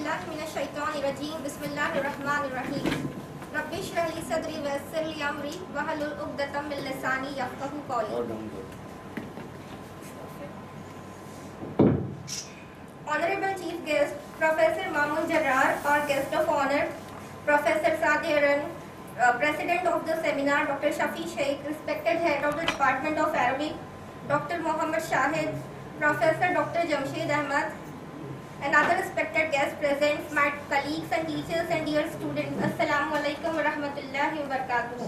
billahi minash shaitani rajim. Bismillahir rahmanir rahim. Rabbi shrah li sadri wa yassir li amri wahlul 'uqdatam min lisani yafqahu qawli. Honorable Chief Guest, Professor Mamoun Jarrar, our guest of honor, Professor Eren, President of the seminar, Dr. Shafi Shaikh, respected Head of the Department of Arabic, Dr. Muhammad Shahid, Professor Dr. Jamshed Ahmad, and other respected guests present, my colleagues and teachers and dear students. Assalamu alaikum wa rahmatullahi wa barakatuh.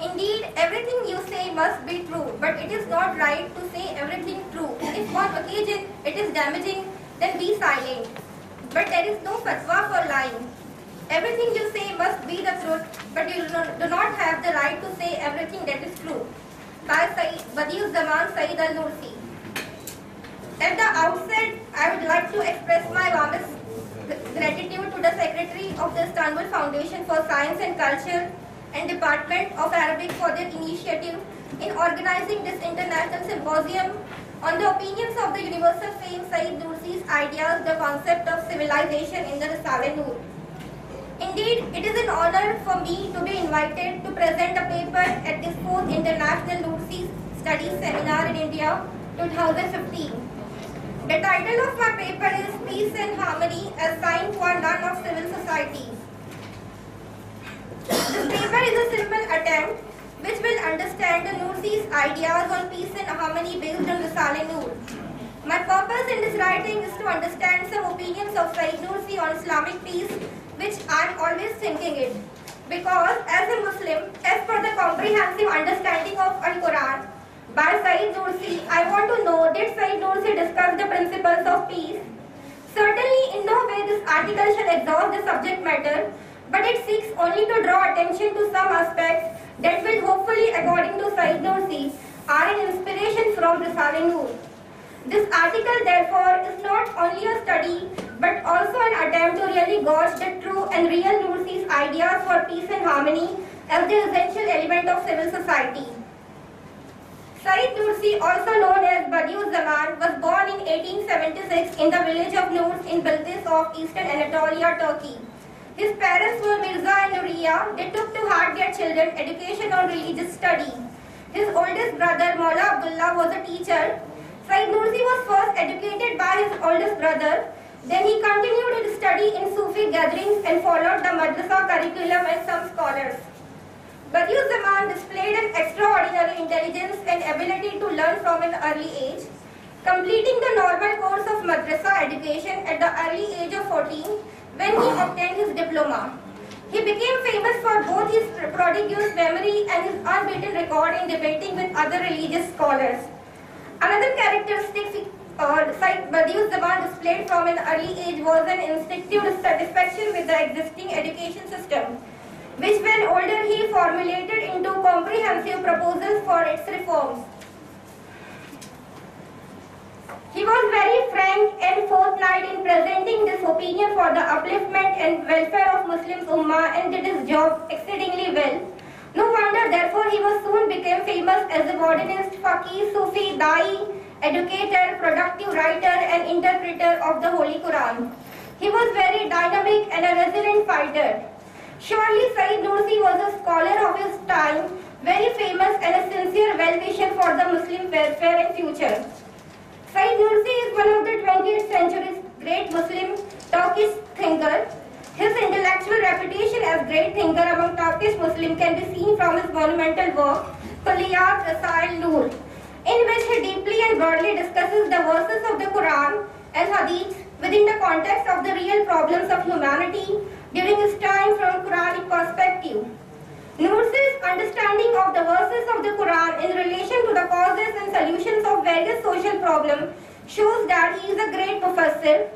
Indeed, everything you say must be true, but it is not right to say everything true. If on occasion it is damaging, then be silent. But there is no fatwa for lying. Everything you say must be the truth, but you do not have the right to say everything that is true. By Said Nursi. At the outset, I would like to express my warmest gratitude to the Secretary of the Istanbul Foundation for Science and Culture and Department of Arabic for their initiative in organizing this international symposium on the opinions of the universal famed Said Nursi's ideas, the concept of civilization in the Risale-i Nur. Indeed, it is an honor for me to be invited to present a paper at this 4th International Nursi Studies Seminar in India 2015. The title of my paper is Peace and Harmony as Sign for None of Civil Society. This paper is a simple attempt which will understand the Nursi's ideas on peace and harmony based on Risale-i Nur. My purpose in this writing is to understand some opinions of Said Nursi on Islamic peace, which I am always thinking it. Because as a Muslim, as per the comprehensive understanding of Al-Quran by Said Nursi, I want to know, did Said Nursi discuss the principles of peace? Certainly, in no way this article shall exhaust the subject matter, but it seeks only to draw attention to some aspects that will hopefully, according to Said Nursi, are an inspiration from Risale-i Nur. This article, therefore, is not only a study, but also an attempt to really gauge the true and real Nursi's ideas for peace and harmony as the essential element of civil society. Said Nursi, also known as Badiüzzaman, was born in 1876 in the village of Nur in Bilqis of eastern Anatolia, Turkey. His parents were Mirza and Nuriya. They took to heart their children education on religious study. His oldest brother, Maula Abdullah, was a teacher. Said Nursi was first educated by his oldest brother. Then he continued his study in Sufi gatherings and followed the madrasa curriculum as some scholars. Badiüzzaman displayed an extraordinary intelligence and ability to learn from an early age. Completing the normal course of madrasa education at the early age of 14, when he obtained his diploma. He became famous for both his prodigious memory and his unbeaten record in debating with other religious scholars. Another characteristic Said Badiüzzaman displayed from an early age was an instinctive satisfaction with the existing education system, which when older he formulated into comprehensive proposals for its reforms. He was very frank and forthright in presenting this opinion for the upliftment and welfare of Muslims Ummah and did his job exceedingly well. No wonder therefore he was soon became famous as a modernist, faqih, Sufi, da'i, educator, productive writer and interpreter of the Holy Quran. He was very dynamic and a resilient fighter. Surely Said Nursi was a scholar of his time, very famous and a sincere well-wisher for the Muslim welfare and future. Said Nursi is one of the 20th century's great Muslim Turkish thinker. His intellectual reputation as great thinker among Turkish Muslims can be seen from his monumental work, Risale-i Nur, in which he deeply and broadly discusses the verses of the Quran and Hadith within the context of the real problems of humanity during his time from Quranic perspective. Nursi's understanding of the verses of the Quran in relation to the causes and solutions of various social problems shows that he is a great professor.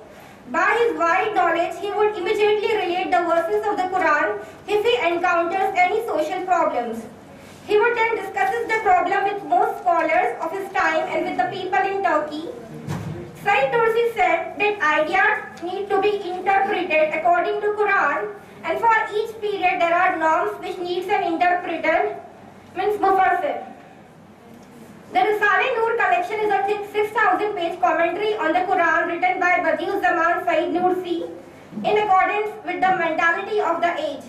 By his wide knowledge, he would immediately relate the verses of the Quran if he encounters any social problems. He would then discuss the problem with most scholars of his time and with the people in Turkey. Said Nursi said that ideas need to be interpreted according to Quran, and for each period there are norms which needs an interpreter, means mufassir. The Risale-i Nur collection is a thick 6,000-page commentary on the Quran written by Badiüzzaman Said Nursi in accordance with the mentality of the age.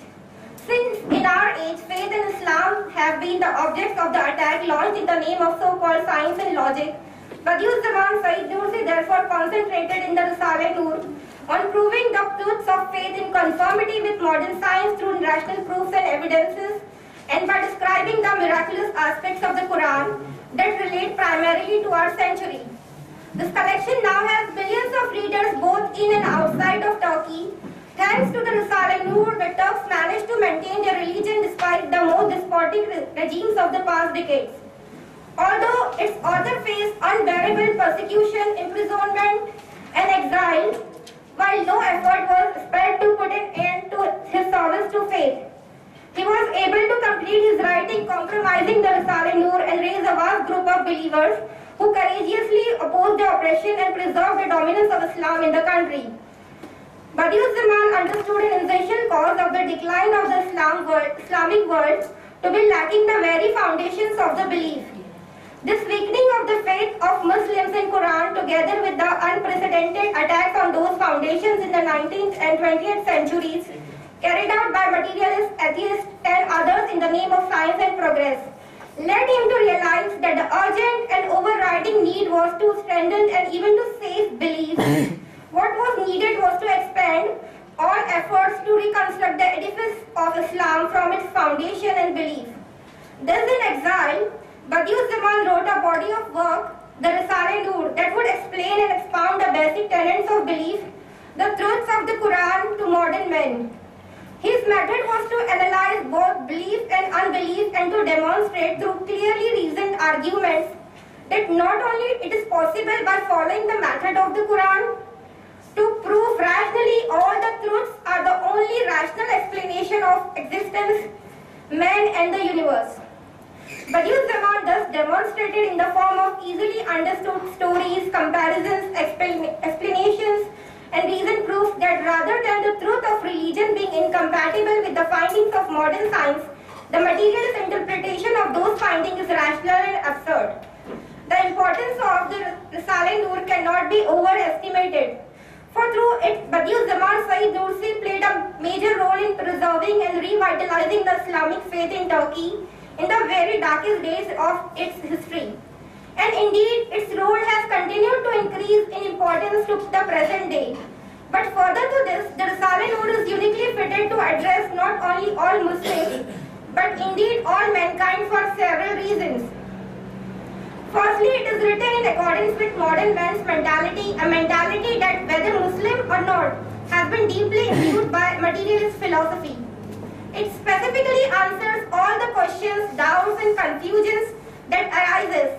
Since in our age, faith and Islam have been the objects of the attack launched in the name of so-called science and logic, Badiüzzaman Said Nursi therefore concentrated in the Risale-i Nur on proving the truths of faith in conformity with modern science through rational proofs and evidences, and by describing the miraculous aspects of the Quran that relate primarily to our century. This collection now has millions of readers both in and outside of Turkey. Thanks to the Risale-i Nur, the Turks managed to maintain their religion despite the most despotic regimes of the past decades. Although its author faced unbearable persecution, imprisonment, and exile, while no effort was spared to put an end to his service to faith, he was able to complete his writing compromising the Risale-i Nur and raise a vast group of believers who courageously opposed the oppression and preserved the dominance of Islam in the country. Badiüzzaman understood an essential cause of the decline of the Islamic world to be lacking the very foundations of the belief. This weakening of the faith of Muslims in Quran, together with the unprecedented attacks on those foundations in the 19th and 20th centuries, carried out by materialists, atheists, and others in the name of science and progress, led him to realize that the urgent and overriding need was to strengthen and even to save beliefs. What was needed was to expand all efforts to reconstruct the edifice of Islam from its foundation and belief. Thus in exile, Badiüzzaman wrote a body of work, the Risale-i Nur, that would explain and expound the basic tenets of belief, the truths of the Quran to modern men. His method was to analyze both belief and unbelief and to demonstrate through clearly reasoned arguments that not only it is possible by following the method of the Quran to prove rationally all the truths are the only rational explanation of existence, man and the universe. Badiüzzaman thus demonstrated in the form of easily understood stories, comparisons, explanations, and reasoned proofs that rather than the truth of religion being incompatible with the findings of modern science, the materialist interpretation of those findings is rational and absurd. The importance of the Risale-i Nur cannot be overestimated, for through it, Badiüzzaman Said Nursi played a major role in preserving and revitalizing the Islamic faith in Turkey in the very darkest days of its history. And indeed, its role has continued to increase in importance to the present day. But further to this, the Risale-i Nur is uniquely fitted to address not only all Muslims, but indeed all mankind for several reasons. Firstly, it is written in accordance with modern man's mentality, a mentality that whether Muslim or not has been deeply imbued by materialist philosophy. It specifically answers all the questions, doubts and confusions that arises.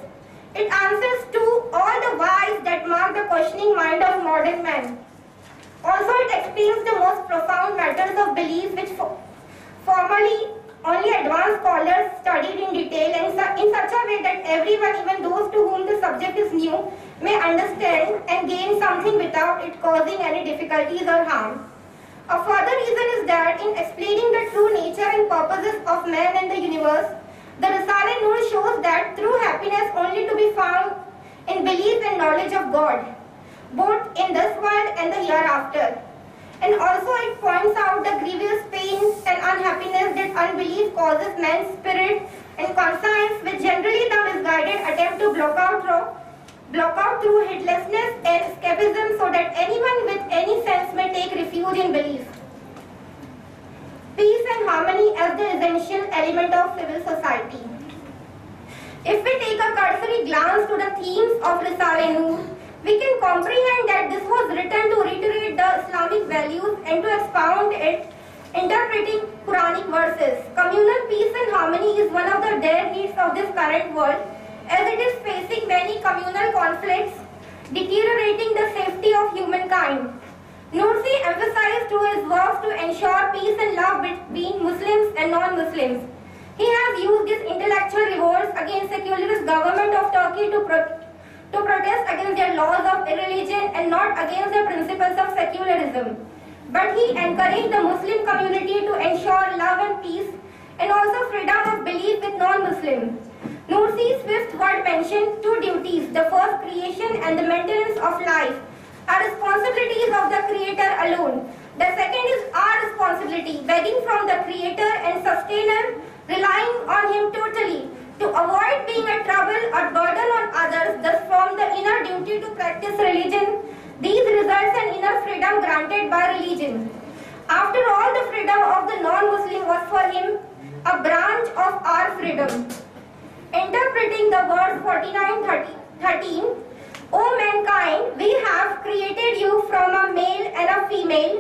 It answers to all the whys that mark the questioning mind of modern man. Also, it explains the most profound matters of belief which formerly only advanced scholars studied in detail and in such a way that everyone, even those to whom the subject is new, may understand and gain something without it causing any difficulties or harm. A further reason is that in explaining the true nature and purposes of man and the universe, the Risale-i Nur shows that true happiness only to be found in belief and knowledge of God, both in this world and the hereafter. And also it points out the grievous pains and unhappiness that unbelief causes man's spirit and conscience, which generally the misguided attempt to block out through heedlessness and escapism, so that anyone with any sense may take refuge in belief. Peace and harmony as the essential element of civil society. If we take a cursory glance to the themes of Risale-i Nur, we can comprehend that this was written to reiterate the Islamic values and to expound it, interpreting Quranic verses. Communal peace and harmony is one of the dire needs of this current world, as it is facing many communal conflicts, deteriorating the safety of humankind. Nursi emphasized through his works to ensure peace and love between Muslims and non-Muslims. He has used his intellectual revolts against secularist government of Turkey to protest against their laws of irreligion and not against the principles of secularism. But he encouraged the Muslim community to ensure love and peace and also freedom of belief with non-Muslims. Nursi Nursi's fifth word mentioned two duties, the first creation and the maintenance of life, are responsibilities of the Creator alone. The second is our responsibility, begging from the Creator and Sustainer, relying on Him totally, to avoid being a trouble or burden on others, thus from the inner duty to practice religion. These results in inner freedom granted by religion. After all, the freedom of the non-Muslim was for him a branch of our freedom. Interpreting the verse 49:13, O mankind, we have created you from a male and a female,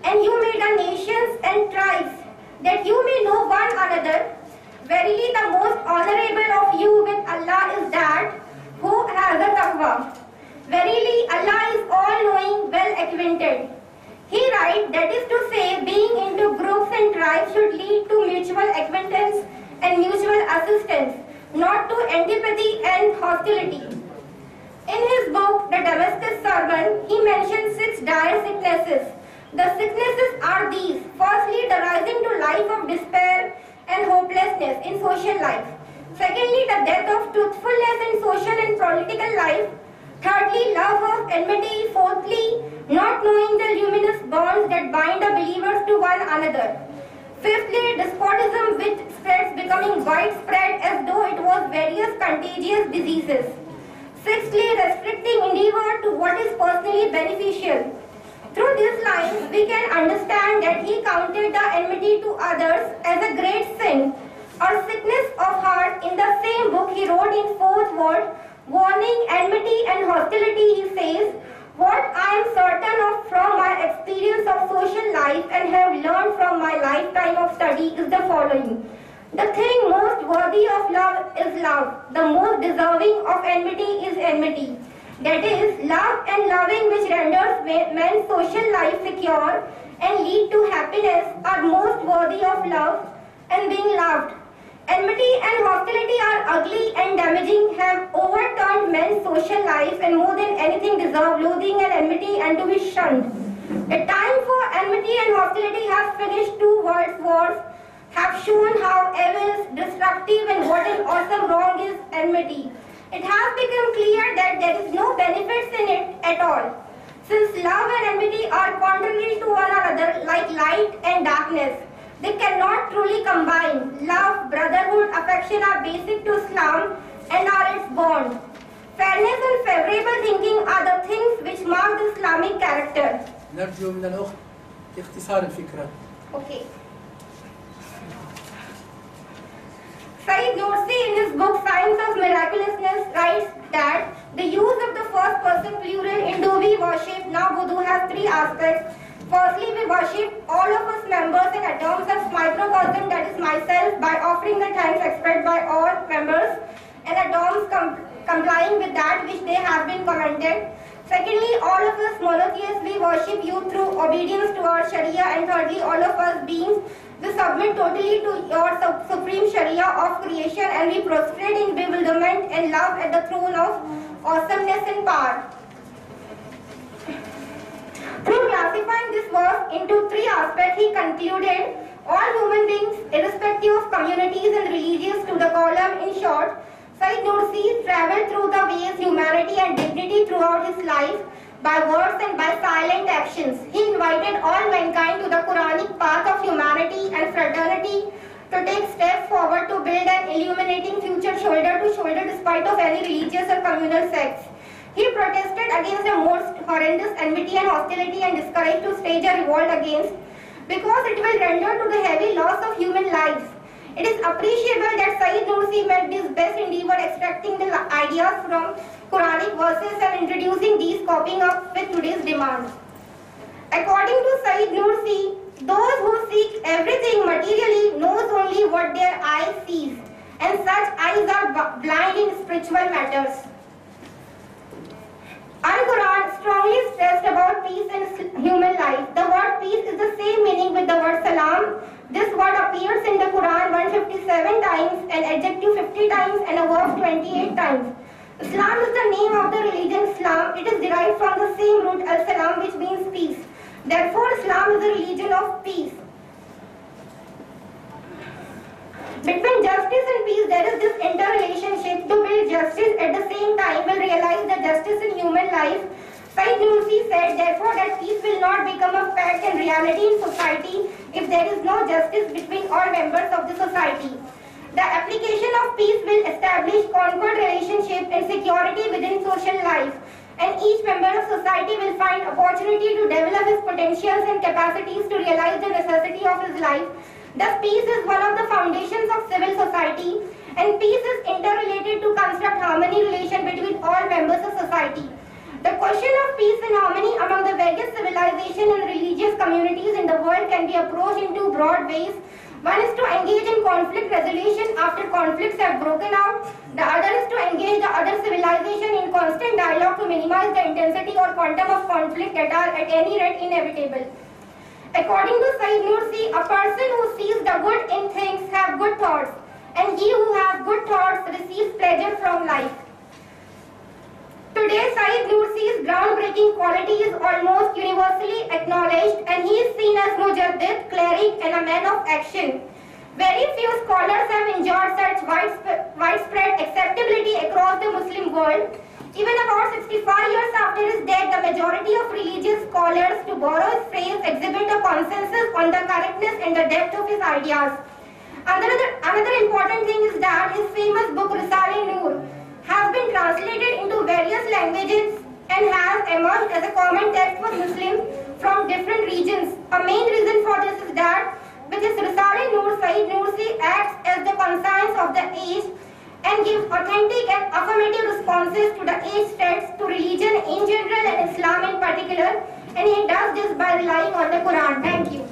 and you made a nations and tribes, that you may know one another. Verily the most honorable of you with Allah is that who has a taqwa. Verily Allah is all-knowing, well-acquainted. He writes, that is to say, being into groups and tribes should lead to mutual acquaintance and mutual assistance, not to antipathy and hostility. In his book, The Damascus Sermon, he mentions 6 dire sicknesses. The sicknesses are these. Firstly, the rising to life of despair and hopelessness in social life. Secondly, the death of truthfulness in social and political life. Thirdly, love of enmity. Fourthly, not knowing the luminous bonds that bind the believers to one another. Fifthly, despotism which spreads, becoming widespread as though it was various contagious diseases. Sixthly, restricting endeavor to what is personally beneficial. Through these lines, we can understand that he counted the enmity to others as a great sin or sickness of heart. In the same book, he wrote in 4th word, warning enmity and hostility, he says, what I am certain of from my experience of social life and have learned from my lifetime of study is the following. The thing most worthy of love is love. The most deserving of enmity is enmity. That is, love and loving which renders men's social life secure and lead to happiness are most worthy of love and being loved. Enmity and hostility are ugly and damaging, have overturned men's social life and more than anything deserve loathing and enmity and to be shunned. The time for enmity and hostility has finished. 2 world wars have shown how evil, destructive and what an awesome wrong is enmity. It has become clear that there is no benefits in it at all. Since love and enmity are contrary to one another like light and darkness, they cannot truly combine. Love, brotherhood, affection are basic to Islam and are its bond. Fairness and favorable thinking are the things which mark the Islamic character. نرجو من الأخت اختصار الفكرة. Okay. Said Nursi in his book Science of Miraculousness writes that the use of the first person plural in do we worship now Buddha has 3 aspects. Firstly, we worship all of us members and atoms of microcosm, that is myself, by offering the thanks expressed by all members and atoms complying with that which they have been commanded. Secondly, all of us monotheists, we worship you through obedience to our Sharia. And thirdly, all of us beings, we submit totally to your supreme Sharia of creation and we prostrate in bewilderment and love at the throne of awesomeness and power. Through classifying this verse into 3 aspects, he concluded all human beings, irrespective of communities and religions, to the column. In short, Said Nursi traveled through the ways humanity and dignity throughout his life by words and by silent actions. He invited all mankind to the Quranic path of humanity and fraternity to take steps forward to build an illuminating future shoulder to shoulder despite of any religious or communal sects. He protested against the most horrendous enmity and hostility and discouraged to stage a revolt against, because it will render to the heavy loss of human lives. It is appreciable that Said Nursi made this best endeavor extracting the ideas from Quranic verses and introducing these, coping up with today's demands. According to Said Nursi, those who seek everything materially knows only what their eye sees, and such eyes are blind in spiritual matters. Al-Quran strongly stressed about peace in human life. The word peace is the same meaning with the word salam. This word appears in the Quran 157 times, an adjective 50 times and a verb 28 times. Islam is the name of the religion Islam. It is derived from the same root al-salam, which means peace. Therefore, Islam is a religion of peace. Between justice and peace, there is this interrelationship. To build justice at the same time will realize the justice in human life. Said Nursi said, therefore, that peace will not become a fact and reality in society if there is no justice between all members of the society. The application of peace will establish concord relationship and security within social life, and each member of society will find opportunity to develop his potentials and capacities to realize the necessity of his life. Thus, peace is one of the foundations of civil society, and peace is interrelated to construct harmony relation between all members of society. The question of peace and harmony among the various civilization and religious communities in the world can be approached in two broad ways. One is to engage in conflict resolution after conflicts have broken out. The other is to engage the other civilization in constant dialogue to minimize the intensity or quantum of conflict that are at any rate inevitable. According to Said Nursi, a person who sees the good in things have good thoughts, and he who has good thoughts receives pleasure from life. Today, Said Nursi's groundbreaking quality is almost universally acknowledged, and he is seen as Mujaddid, cleric, and a man of action. Very few scholars have enjoyed such widespread acceptability across the Muslim world. Even about 65 years after his death, the majority of religious scholars, to borrow his phrase, exhibit a consensus on the correctness and the depth of his ideas. Another important thing is that his famous book Risale-i Nur has been translated into various languages and has emerged as a common text for Muslims from different regions. A main reason for this is that with his Risale-i Nur, Said Nursi acts as the conscience of the age and gives authentic and affirmative responses to the age threats to religion in general and Islam in particular, and he does this by relying on the Quran. Thank you.